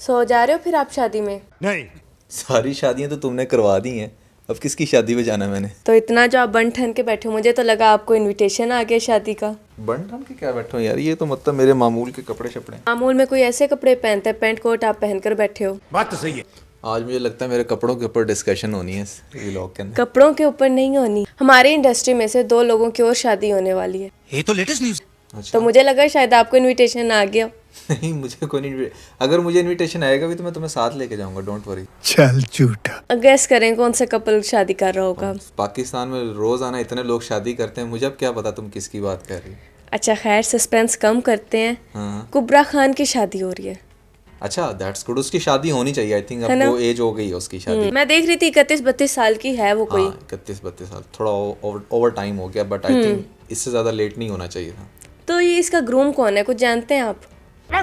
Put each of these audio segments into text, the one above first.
सो जा रहे हो फिर आप शादी में? नहीं। सारी शादियां तो तुमने करवा दी हैं, अब किसकी शादी में जाना है मैंने? तो इतना जो आप बन ठन के बैठे हो, मुझे तो लगा आपको इनविटेशन आ गया शादी का। बन ठन के क्या बैठा हूँ यार, ये तो मतलब मेरे मामूल के कपड़े शपड़े। मामूल में कोई ऐसे कपड़े पहनता है, पैंट कोट आप पहनकर बैठे हो। बात तो सही है। आज मुझे लगता है मेरे कपड़ों के ऊपर डिस्कशन होनी है इस व्लॉग के अंदर। कपड़ों के ऊपर नहीं होनी, हमारी इंडस्ट्री में से 2 लोगों की और शादी होने वाली है। ये तो लेटेस्ट न्यूज़। अच्छा। तो मुझे लगा शायद आपको इनविटेशन आ गया। नहीं, मुझे कोई नहीं। अगर मुझे इनविटेशन आएगा भी तो मैं तुम्हें साथ लेके जाऊंगा, डोंट वरी। चल झूठा। गेस करें कौन सा कपल शादी कर रहा होगा। पाकिस्तान में रोजाना इतने लोग शादी करते हैं, मुझे अब क्या पता तुम किसकी बात कर रही हो। अच्छा खैर, सस्पेंस कम करते हैं। हाँ। कुबरा खान की शादी हो रही है। अच्छा, दैट्स गुड। उसकी शादी होनी चाहिए, आई थिंक है अब ना? वो एज हो गई है उसकी शादी। मैं देख रही थी 31-32 साल की है वो कोई। 31-32 साल थोड़ा ओवर टाइम हो गया, बट आई थिंक इससे ज्यादा लेट नहीं होना चाहिए था। तो ये इसका ग्रूम कौन है, कुछ जानते हैं आप?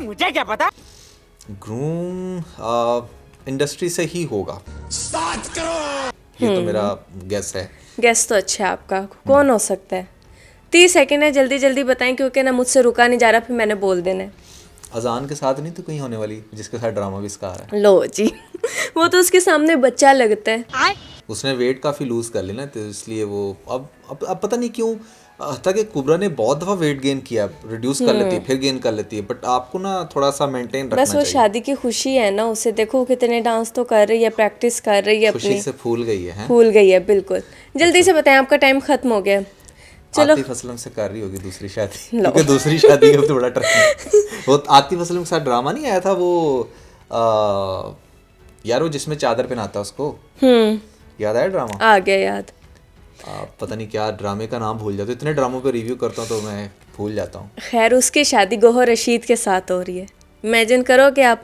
मुझे क्या पता। ग्रूम इंडस्ट्री से ही होगा। 7 करोड़। ये तो मेरा गेस है। गेस तो अच्छा है आपका, कौन हो सकता है? 30 सेकंड है, जल्दी जल्दी बताएं क्योंकि ना मुझसे रुका नहीं जा रहा, फिर मैंने बोल देना है। अजान के साथ नहीं तो कहीं होने वाली जिसके साथ ड्रामा भी इसका आ रहा है। लो जी वो तो उसके सामने बच्चा लगता है। उसने वेट काफी लूज कर लिया ना, तो इसलिए वो अब पता नहीं क्यों ताकि कुबरा ने बहुत दफा वेट गेन किया, रिड्यूस कर लेती है फिर गेन कर लेती है, बट आपको ना थोड़ा सा मेंटेन रखना बस वो चाहिए। शादी की खुशी है ना, उसे देखो कितने डांस तो कर रही है, प्रैक्टिस कर रही है, खुशी अपनी से फूल गई है, हैं? भूल गई है बिल्कुल। जल्दी से बताएं, आपका टाइम खत्म हो गया। चलो, आतिफ असलम से कर रही होगी दूसरी शादी, क्योंकि दूसरी शादी का तो बड़ा ट्रेंड। वो आतिफ असलम के साथ ड्रामा नहीं आया था वो यार, वो जिसमें चादर पहनाता उसको, याद आया ड्रामा? आ गया याद। पता नहीं क्या ड्रामे का नाम भूल जाता हूँ, इतने ड्रामों पे रिव्यू करता हूँ तो मैं भूल जाता हूँ। खैर, उसकी शादी गौहर रशीद के साथ हो रही है। इमेजिन करो कि आप,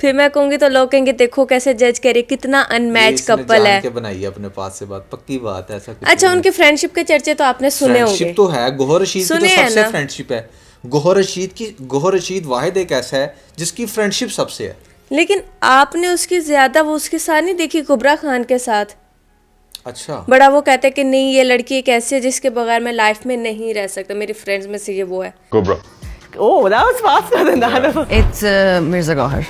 फिर मैं कहूंगी तो लोग कहेंगे देखो कैसे जज करे, कितना अनमैच कपल है। के बनाई है अपने पास से बात, पक्की बात है, ऐसा कुछ अच्छा, उनके फ्रेंडशिप के चर्चे तो आपने सुने होंगे। फ्रेंडशिप तो है, गौहर रशीद की तो सुने हैं सबसे ना? फ्रेंडशिप है। गौहर रशीद वाहिद एक ऐसा है जिसकी फ्रेंडशिप सबसे है। लेकिन आपने उसकी ज्यादा वो उसके साथ नहीं देखी, कुबरा खान के साथ। अच्छा। बड़ा वो कहते हैं कि नहीं, ये लड़की एक ऐसी है जिसके बगैर मैं लाइफ में नहीं रह सकता, मेरी फ्रेंड्स में से ये वो है। Cobra. Oh, that was faster than that. It's Mirza Gauhar.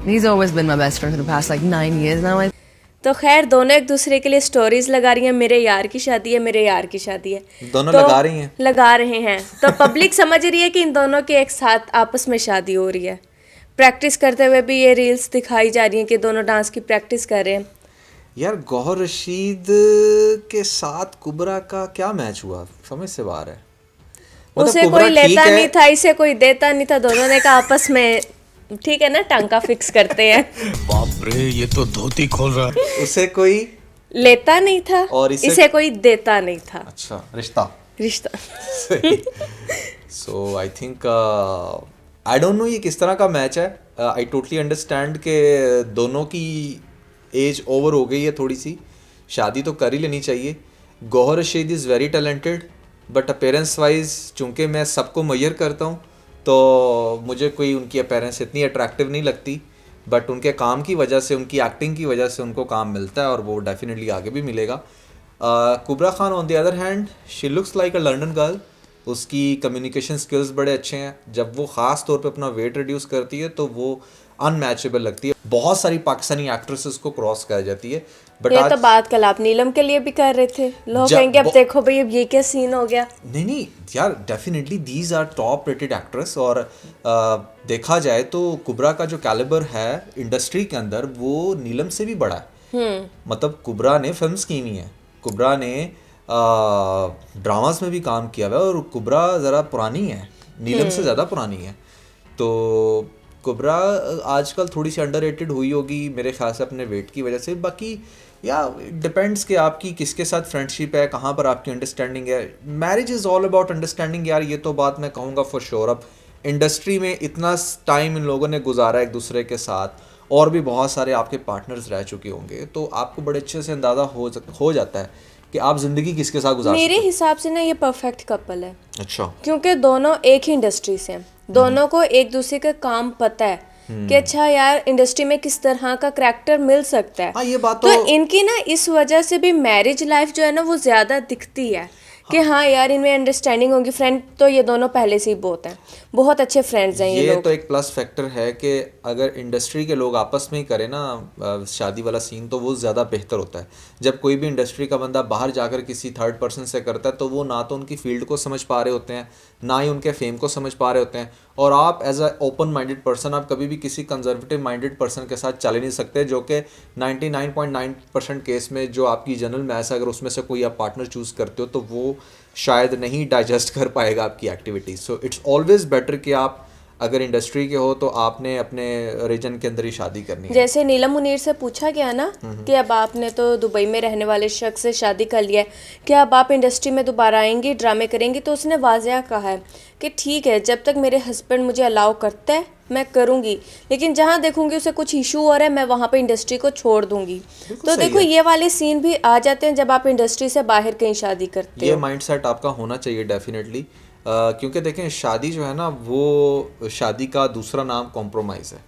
He's always been my best friend for the past like 9 years now. तो खैर, दोनों एक दूसरे के लिए स्टोरीज लगा रही हैं, मेरे यार की शादी है, मेरे यार की शादी है। दोनों तो लगा रही हैं? लगा रहे हैं। तो पब्लिक समझ रही है कि इन दोनों के एक साथ आपस में शादी हो रही है। प्रैक्टिस करते हुए भी ये रील्स दिखाई जा रही हैं कि दोनों डांस की प्रैक्टिस कर रहे हैं। यार, गौहर रशीद के साथ कुबरा का क्या मैच हुआ, समझ से बाहर है। उसे कुबरा कोई ठीक लेता है। नहीं था, इसे कोई देता नहीं था, दोनों ने कहा आपस में ठीक है ना, टांका फिक्स करते हैं। बाप रे, ये तो धोती खोल रहा है। उसे कोई लेता नहीं था और इसे कोई देता नहीं था। अच्छा, रिश्ता। So I think I don't know ये किस तरह का मैच है। आई टोटली अंडरस्टैंड के दोनों की एज ओवर हो गई है थोड़ी सी, शादी तो कर ही लेनी चाहिए। Gauhar Rashid is very talented, but appearance wise चूँकि मैं सबको मैयर करता हूँ तो मुझे कोई उनकी अपेरेंस इतनी अट्रैक्टिव नहीं लगती, बट उनके काम की वजह से, उनकी एक्टिंग की वजह से उनको काम मिलता है और वो डेफिनेटली आगे भी मिलेगा। Kubra Khan on the other hand, she looks like a London girl. उसकी कम्युनिकेशन स्किल्स बड़े अच्छे हैं। जब वो ख़ास तौर पे अपना वेट रिड्यूस करती है तो वो अनमैचेबल लगती है। बहुत सारी पाकिस्तानी एक्ट्रेसेस को क्रॉस कर जाती है, बट ये आज तो बात कल आप नीलम के लिए भी कर रहे थे। लोग कहेंगे अब देखो भाई, अब ये क्या सीन हो गया। नहीं यार, definitely these are top rated actress. और देखा जाए तो कुबरा का जो कैलिबर है इंडस्ट्री के अंदर वो नीलम से भी बड़ा है। मतलब कुबरा ने फिल्म्स की हुई हैं, कुबरा ने ड्रामास में भी काम किया हुआ है, और कुबरा ज़रा पुरानी है, नीलम से ज़्यादा पुरानी है। तो कुबरा आजकल थोड़ी सी अंडररेटेड हुई होगी मेरे ख्याल से अपने वेट की वजह से। बाकी या डिपेंड्स कि आपकी किसके साथ फ्रेंडशिप है, कहाँ पर आपकी अंडरस्टैंडिंग है। Marriage is all about understanding यार, ये तो बात मैं कहूँगा फॉर श्योर। अब इंडस्ट्री में इतना टाइम इन लोगों ने गुजारा एक दूसरे के साथ, और भी बहुत सारे आपके पार्टनर्स रह चुके होंगे, तो आपको बड़े अच्छे से अंदाज़ा हो जाता है कि आप ज़िंदगी किसके साथ गुजार मेरे सकते हो। हिसाब से ना ये परफेक्ट कपल है। अच्छा। क्योंकि दोनों एक ही इंडस्ट्री से हैं, दोनों को एक दूसरे का काम पता है कि अच्छा यार इंडस्ट्री में किस तरह का करैक्टर मिल सकता है। हाँ, ये बात तो इनकी ना इस वजह से भी मैरिज लाइफ जो है ना वो ज्यादा दिखती है कि हाँ यार इनमें अंडरस्टैंडिंग होगी। फ्रेंड तो ये दोनों पहले से ही बहुत हैं, बहुत अच्छे फ्रेंड्स हैं ये ये लोग। तो एक प्लस फैक्टर है कि अगर इंडस्ट्री के लोग आपस में ही करें ना शादी वाला सीन, तो वो ज़्यादा बेहतर होता है। जब कोई भी इंडस्ट्री का बंदा बाहर जाकर किसी थर्ड पर्सन से करता है तो वो ना तो उनकी फील्ड को समझ पा रहे होते हैं, ना ही उनके फेम को समझ पा रहे होते हैं। और आप as a open minded person, आप कभी भी किसी कंजर्वेटिव माइंडेड पर्सन के साथ चल ही नहीं सकते, जो कि 99.9% केस में जो आपकी जनरल मैथ्स है, अगर उसमें से कोई आप पार्टनर चूज़ करते हो तो वो शायद नहीं डाइजेस्ट कर पाएगा आपकी activities. So it's always better कि आप अगर इंडस्ट्री के हो तो आपने अपने रीजन के अंदर ही शादी करनी है। जैसे नीलम मुनीर से पूछा गया ना कि अब आपने तो दुबई में रहने वाले शख्स से शादी कर लिया है, क्या अब आप इंडस्ट्री में दोबारा आएंगी, ड्रामे करेंगी? तो उसने वाज़ह कहा है कि ठीक है, जब तक मेरे हस्बैंड मुझे अलाउ करता है मैं करूँगी, लेकिन जहाँ देखूँगी उसे कुछ इशू हो रहा है मैं वहाँ पे इंडस्ट्री को छोड़ दूँगी। तो देखो ये वाले सीन भी आ जाते हैं जब आप इंडस्ट्री से बाहर कहीं शादी करते ये हो। माइंडसेट आपका होना चाहिए डेफिनेटली, क्योंकि देखें शादी जो है ना वो शादी का दूसरा नाम कॉम्प्रोमाइज़ है।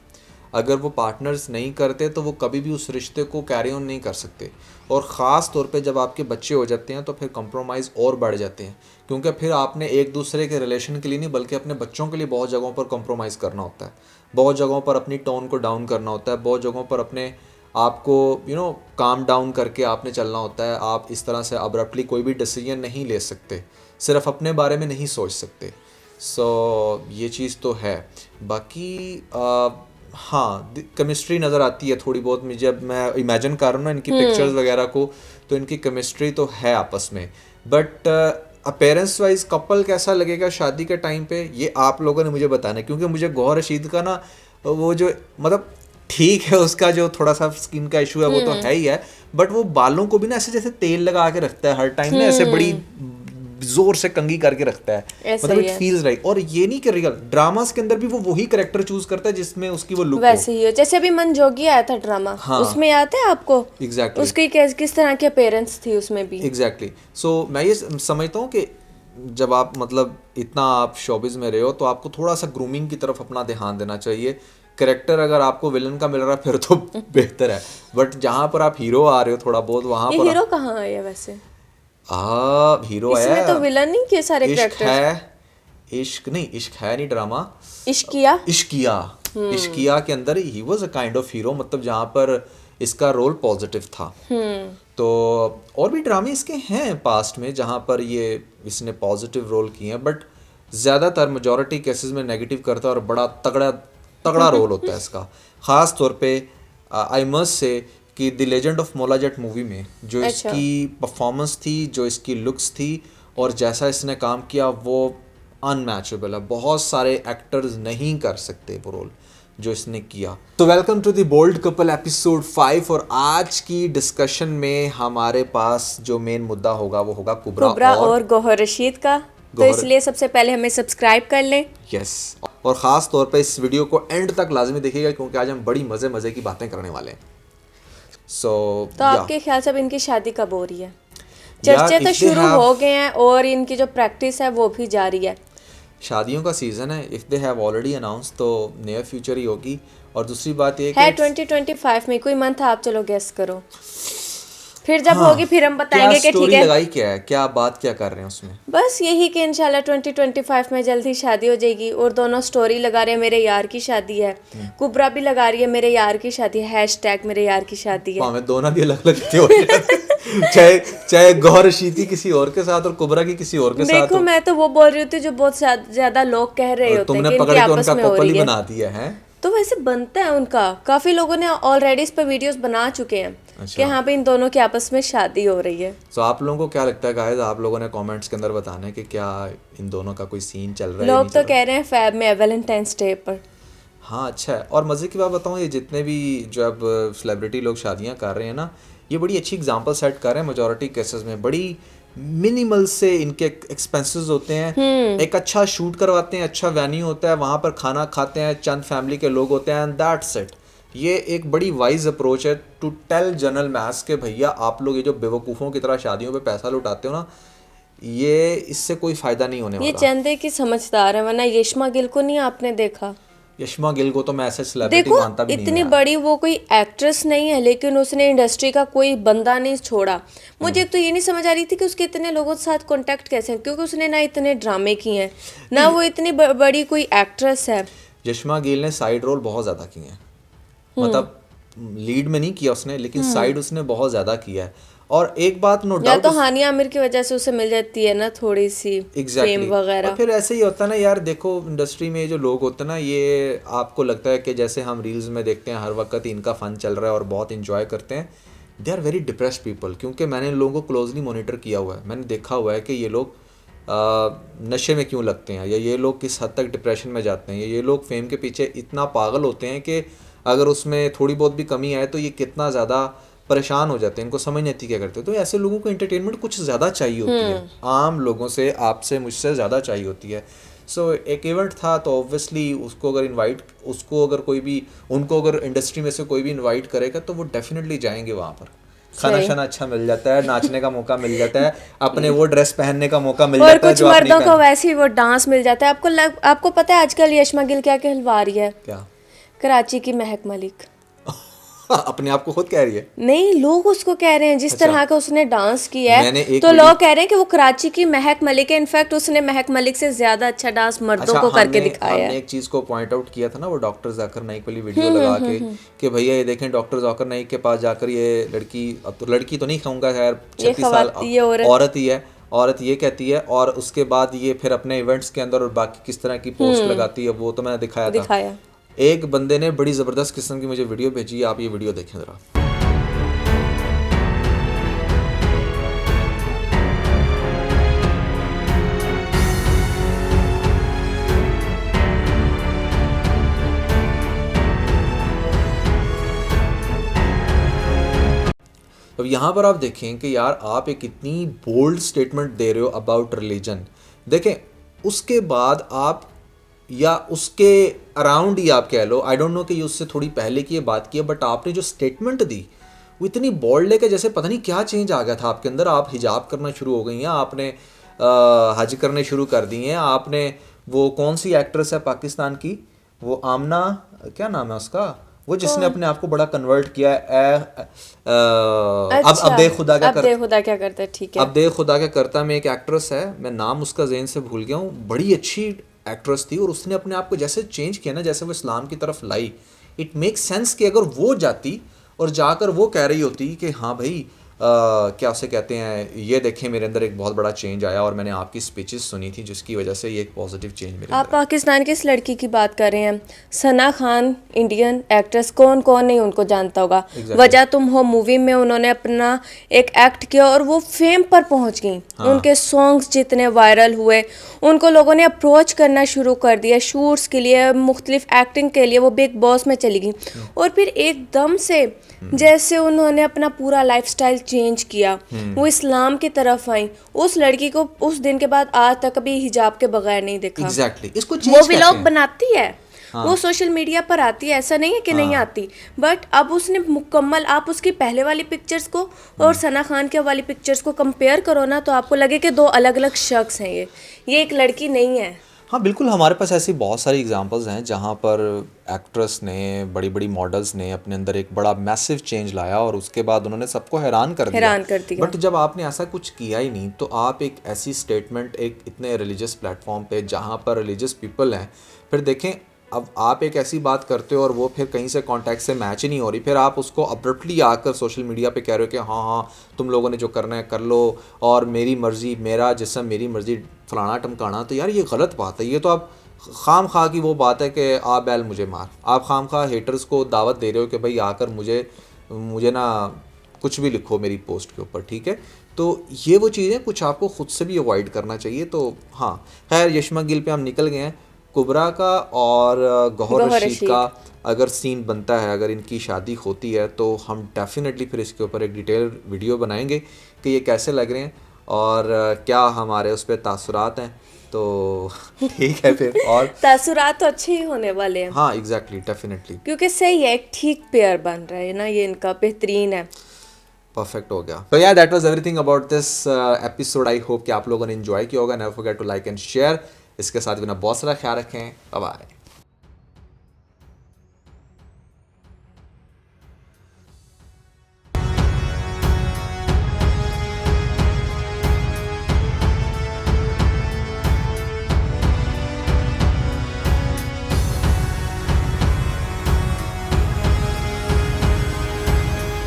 अगर वो पार्टनर्स नहीं करते तो वो कभी भी उस रिश्ते को कैरी ऑन नहीं कर सकते, और ख़ास तौर पे जब आपके बच्चे हो जाते हैं तो फिर कॉम्प्रोमाइज़ और बढ़ जाते हैं, क्योंकि फिर आपने एक दूसरे के रिलेशन के लिए नहीं बल्कि अपने बच्चों के लिए बहुत जगहों पर कॉम्प्रोमाइज़ करना होता है, बहुत जगहों पर अपनी टोन को डाउन करना होता है, बहुत जगहों पर अपने आपको काम डाउन करके आपने चलना होता है। आप इस तरह से अब्रप्टली कोई भी डिसीजन नहीं ले सकते, सिर्फ अपने बारे में नहीं सोच सकते। सो ये चीज़ तो है। बाकी हाँ, केमिस्ट्री नज़र आती है थोड़ी बहुत मुझे, जब मैं इमेजिन कर रहा हूँ ना इनकी पिक्चर्स वगैरह को, तो इनकी केमिस्ट्री तो है आपस में। बट अपेरेंस वाइज कपल कैसा लगेगा शादी के टाइम पे, ये आप लोगों ने मुझे बताना है, क्योंकि मुझे गौहर रशीद का ना वो जो मतलब ठीक है उसका जो थोड़ा सा स्किन का इशू है वो तो है ही है, बट वो बालों को भी ना ऐसे जैसे तेल लगा के रखता है हर टाइम ना, ऐसे बड़ी जोर से कंघी करके रखता है, ऐसा मतलब ही इट है। Feels right. और ये नहीं कि रियल ड्रामास के अंदर भी वो वही कैरेक्टर चूज करता है जिसमें उसकी वो लुक हो। वैसे ही हो, जैसे अभी मनजोगी आया था ड्रामा, हाँ। उसमें याद है आपको? Exactly. उसकी किस तरह की अपीयरेंस थी उसमें भी। एग्जैक्टली। सो मैं ये समझता हूँ कि जब आप मतलब इतना आप शोबिज में रहे हो तो आपको थोड़ा सा ग्रूमिंग की तरफ अपना ध्यान देना चाहिए। कैरेक्टर अगर आपको विलन का मिल रहा है फिर तो बेहतर है, बट जहाँ पर आप हीरो आ रहे हो थोड़ा बहुत वहाँ ये पर हीरो कहाँ आया वैसे? हीरो आया इसमें तो विलन नहीं के सारे इश्क कैरेक्टर। है, इश्क नहीं, इश्क है नहीं ड्रामा, इश्किया। इश्किया। इश्किया के अंदर he was a kind of hero, मतलब जहाँ पर इसका रोल पॉजिटिव था। तो और भी ड्रामे इसके हैं पास्ट में जहाँ पर ये इसने पॉजिटिव रोल किए हैं, बट ज़्यादातर मेजॉरिटी केसेस में नेगेटिव करता है और बड़ा तगड़ा तगड़ा रोल होता है इसका। ख़ास तौर पे आई मस्ट से कि द लेजेंड ऑफ मोला जट मूवी में जो अच्छा। इसकी परफॉर्मेंस थी, जो इसकी लुक्स थी और जैसा इसने काम किया वो अनमैचेबल है। बहुत सारे एक्टर्स नहीं कर सकते वो रोल जो इसने किया। तो welcome to the bold couple episode 5, और आज की डिस्कशन में हमारे पास जो मेन मुद्दा होगा वो होगा कुबरा और गौहर रशीद का। तो गौहर- इसलिए सबसे पहले हमें सब्सक्राइब कर लें। यस, और ख़ास तौर पे इस वीडियो को एंड तक लाजमी देखिएगा क्योंकि आज हम बड़ी मज़े की बातें करने वाले हैं। तो आपके ख्याल से अब इनकी शादी कब हो रही है? यार, चर्चे तो if they शुरू have- हो गए हैं और इनकी जो प्रैक्टिस है वो भी जारी है। शादियों का सीज़न है, if they have already announce तो नियर फ्यूचर ही होगी। और दूसरी बात ये है कि 2025 में, कोई मंथ आप चलो गेस करो, फिर जब होगी फिर हम बताएंगे कि ठीक स्टोरी है। लगाई क्या है, क्या बात क्या कर रहे हैं उसमें? बस यही कि इंशाल्लाह 2025 में जल्द ही शादी हो जाएगी। और दोनों स्टोरी लगा रहे हैं मेरे यार की शादी है, कुबरा भी लगा रही है मेरे यार की शादी है, हैशटैग मेरे यार की शादी है। हमें दोनों भी अलग अलग क्यों हो जाते? चाहे गौहर रशीद की किसी और के साथ और कुबरा की किसी और के साथ देखो हो। मैं तो वो बोल रही थी जो बहुत ज्यादा लोग कह रहे और होते हैं तुमने कि पकड़ इनकी के आपस उनका में हो कपल रही ही है। बना दिया है। तो वैसे बनता है उनका, काफी लोगों ने ऑलरेडी इस पर वीडियोस बना चुके हैं अच्छा। कि हाँ पे इन दोनों की आपस में शादी हो रही है। तो आप लोगों को क्या लगता है गाइस? आप लोगों ने कमेंट्स के अंदर बताना है कि क्या इन दोनों का कोई सीन चल रहा है या लोग नहीं तो चल रहा कह रहे हैं फैब में वैलेंटाइंस डे पर। हाँ अच्छा है। और मज़े की बात बताऊँ, ये जितने भी जो अब सेलिब्रिटी लोग शादियाँ कर रहे हैं ना, ये बड़ी अच्छी एग्जांपल सेट कर रहे हैं। मेजॉरिटी केसेस में बड़ी मिनिमल से इनके एक्सपेंसेस होते हैं, एक अच्छा शूट करवाते हैं, अच्छा वेन्यू होता है, वहाँ पर खाना खाते हैं, चंद फैमिली के लोग होते हैं एंड दैट्स इट। ये एक बड़ी वाइज अप्रोच है टू टेल जनरल मैस के भैया आप लोग ये जो बेवकूफ़ों की तरह शादियों पे पैसा लुटाते हो ना, ये इससे कोई फ़ायदा नहीं होने ये वाला। चंदे की समझदार है, वरना यशमा गिल को नहीं आपने देखा? यशमा गिल को तो मैं ऐसे सेलिब्रिटी देखो मानता भी नहीं इतनी हूँ यार। बड़ी वो कोई एक्ट्रेस नहीं है, लेकिन उसने इंडस्ट्री का कोई बंदा नहीं छोड़ा। मुझे एक तो ये नहीं समझ आ रही थी कि उसके इतने लोगों के साथ कांटेक्ट कैसे हैं, क्योंकि उसने ना इतने ड्रामे किए हैं, ना वो इतनी बड़ी कोई एक्ट्रेस है। यशमा गिल ने साइड रोल बहुत ज़्यादा किए हैं, मतलब लीड में नहीं किया उसने, लेकिन साइड उसने बहुत ज़्यादा किया है। और एक बात नो या डाउट, तो हानिया आमिर की वजह से उसे मिल जाती है ना थोड़ी सी फेम और वगैरह। फिर ऐसे ही होता है ना यार, देखो इंडस्ट्री में जो लोग होते हैं ना, ये आपको लगता है कि जैसे हम रील्स में देखते हैं हर वक्त इनका फन चल रहा है और बहुत इंजॉय करते हैं, they are very depressed people. क्योंकि मैंने इन लोगों को क्लोजली मॉनिटर किया हुआ है, मैंने देखा हुआ है कि ये लोग नशे में क्यों लगते हैं, या ये लोग किस हद तक डिप्रेशन में जाते हैं, या ये लोग फेम के पीछे इतना पागल होते हैं कि अगर उसमें थोड़ी बहुत भी कमी आए तो ये कितना ज़्यादा परेशान हो जाते हैं, इनको समझ नहीं आती क्या करते हैं। तो ऐसे लोगों को एंटरटेनमेंट कुछ ज़्यादा चाहिए होती है, आम लोगों से, आपसे, मुझसे ज़्यादा चाहिए होती है। सो एक इवेंट था तो ऑब्वियसली उसको अगर कोई भी उनको अगर इंडस्ट्री में से कोई भी इनवाइट करेगा तो वो डेफिनेटली जाएंगे वहाँ पर। खाना शाना अच्छा मिल जाता है, नाचने का मौका मिल जाता है, अपने वो ड्रेस पहनने का मौका मिल और जाता है कुछ जो आप नहीं मर्दों को पहन। वैसे ही वो डांस मिल जाता है। आपको पता है आजकल यशमा गिल क्या कहलवा रही है? क्या कराची की महक मलिक। अपने आप को खुद कह रही है? नहीं, लोग उसको कह रहे हैं जिस तरह का उसने डांस किया मैंने है, एक तो लोग कह रहे हैं कि वो कराची की महक मलिक है। इनफैक्ट उसने महक मलिक से ज्यादा अच्छा डांस मर्दों को करके दिखाया हमने है। एक चीज को पॉइंट आउट किया था ना, वो डॉक्टर जाकिर नाइक वाली वीडियो लगा के कि भैया ये देखें डॉक्टर जाकिर नाइक के पास जाकर ये लड़की, अब तो लड़की तो नहीं कहूँगा खैर, 36 साल ये औरत ही है, औरत ये कहती है, और उसके बाद ये फिर अपने इवेंट्स के अंदर और बाकी किस तरह की पोस्ट लगाती है वो तो मैंने दिखाया था। एक बंदे ने बड़ी ज़बरदस्त किस्म की मुझे वीडियो भेजी है, आप ये वीडियो देखें ज़रा। अब यहाँ पर आप देखें कि यार आप एक इतनी बोल्ड स्टेटमेंट दे रहे हो अबाउट रिलीजन, देखें उसके बाद आप, या उसके अराउंड ही आप कह लो, आई डोंट नो कि ये उससे थोड़ी पहले की ये बात की है, बट आपने जो स्टेटमेंट दी वो इतनी बोल्ड है कि जैसे पता नहीं क्या चेंज आ गया था आपके अंदर। आप हिजाब करना शुरू हो गई हैं, आपने हज करने शुरू कर दिए हैं, आपने वो कौन सी एक्ट्रेस है पाकिस्तान की, वो आमना, क्या नाम है उसका, वो जिसने अपने आप को बड़ा कन्वर्ट किया है, अब देख खुदा क्या करता है, ठीक है, अब देख खुदा क्या करता में एक एक्ट्रेस है, मैं नाम उसका ज़हन से भूल गया हूँ, बड़ी अच्छी एक्ट्रेस थी, और उसने अपने आप को जैसे चेंज किया ना, जैसे वो इस्लाम की तरफ लाई, इट मेक्स सेंस कि अगर वो जाती और जाकर वो कह रही होती कि हाँ भाई क्या उसे कहते हैं, ये देखें मेरे अंदर एक बहुत बड़ा चेंज आया और मैंने आपकी स्पीचेस सुनी थी जिसकी वजह से ये एक पॉजिटिव चेंज मेरे आप अंदर। पाकिस्तान की इस लड़की की बात कर रहे हैं, सना खान, इंडियन एक्ट्रेस, कौन कौन नहीं उनको जानता होगा। वजह तुम हो मूवी में उन्होंने अपना एक एक्ट किया और वो फेम पर पहुंच गई। उनके सॉन्ग्स जितने वायरल हुए, उनको लोगों ने अप्रोच करना शुरू कर दिया शूट्स के लिए, मुख्तलिफ एक्टिंग के लिए। वो बिग बॉस में चली गई और फिर एकदम से जैसे उन्होंने अपना पूरा लाइफस्टाइल चेंज किया, वो इस्लाम की तरफ आई। उस लड़की को उस दिन के बाद आज तक कभी हिजाब के बगैर नहीं देखा। एग्जैक्टली, इसको वो व्लॉग बनाती है, वो सोशल मीडिया पर आती है, ऐसा नहीं है कि नहीं आती, बट अब उसने मुकम्मल, आप उसकी पहले वाली पिक्चर्स को और सना खान के वाली पिक्चर्स को कंपेयर करो ना, तो आपको लगे कि दो अलग अलग शख्स हैं। ये एक लड़की नहीं है। हाँ बिल्कुल, हमारे पास ऐसी बहुत सारी एग्जांपल्स हैं जहाँ पर एक्ट्रेस ने, बड़ी बड़ी मॉडल्स ने अपने अंदर एक बड़ा मैसिव चेंज लाया और उसके बाद उन्होंने सबको हैरान कर दिया। बट जब आपने ऐसा कुछ किया ही नहीं, तो आप एक ऐसी स्टेटमेंट एक इतने रिलीजियस प्लेटफॉर्म पे जहाँ पर रिलीजियस पीपल हैं, फिर देखें अब आप एक ऐसी बात करते हो और वो फिर कहीं से कॉन्टैक्ट से मैच ही नहीं हो रही, फिर आप उसको अब्रप्टली आकर सोशल मीडिया पे कह रहे हो कि हाँ हाँ तुम लोगों ने जो करना है कर लो और मेरी मर्ज़ी, मेरा जिस्म मेरी मर्ज़ी, फलाना टमकाना। तो यार ये गलत बात है। ये तो आप खाम खा की वो बात है कि आ बैल मुझे मार, आप खाम खा हेटर्स को दावत दे रहे हो कि भाई आकर मुझे ना कुछ भी लिखो मेरी पोस्ट के ऊपर, ठीक है। तो ये वो चीज़ें कुछ आपको ख़ुद से भी अवॉइड करना चाहिए। तो हाँ खैर, यशमा गिल पे हम निकल गए हैं। कुबरा का और गौहर रशीद का अगर सीन बनता है, अगर इनकी शादी होती है, तो हम डेफिनेटली फिर इसके ऊपर एक डिटेल वीडियो बनाएंगे कि ये कैसे लग रहे हैं और क्या हमारे उस पर तासुरात हैं। तो ठीक है फिर, और तासुरात तो अच्छे ही होने वाले हैं। हाँ एग्जैक्टली, डेफिनेटली, क्योंकि सही है, एक ठीक पेयर बन रहा है ना, ये इनका बेहतरीन है, परफेक्ट हो गया। तो यार that was everything about this episode. I hope कि आप लोगों ने एंजॉय किया होगा। Never forget to like and share. इसके साथ बिना बहुत सारा ख्याल रखें। Bye bye.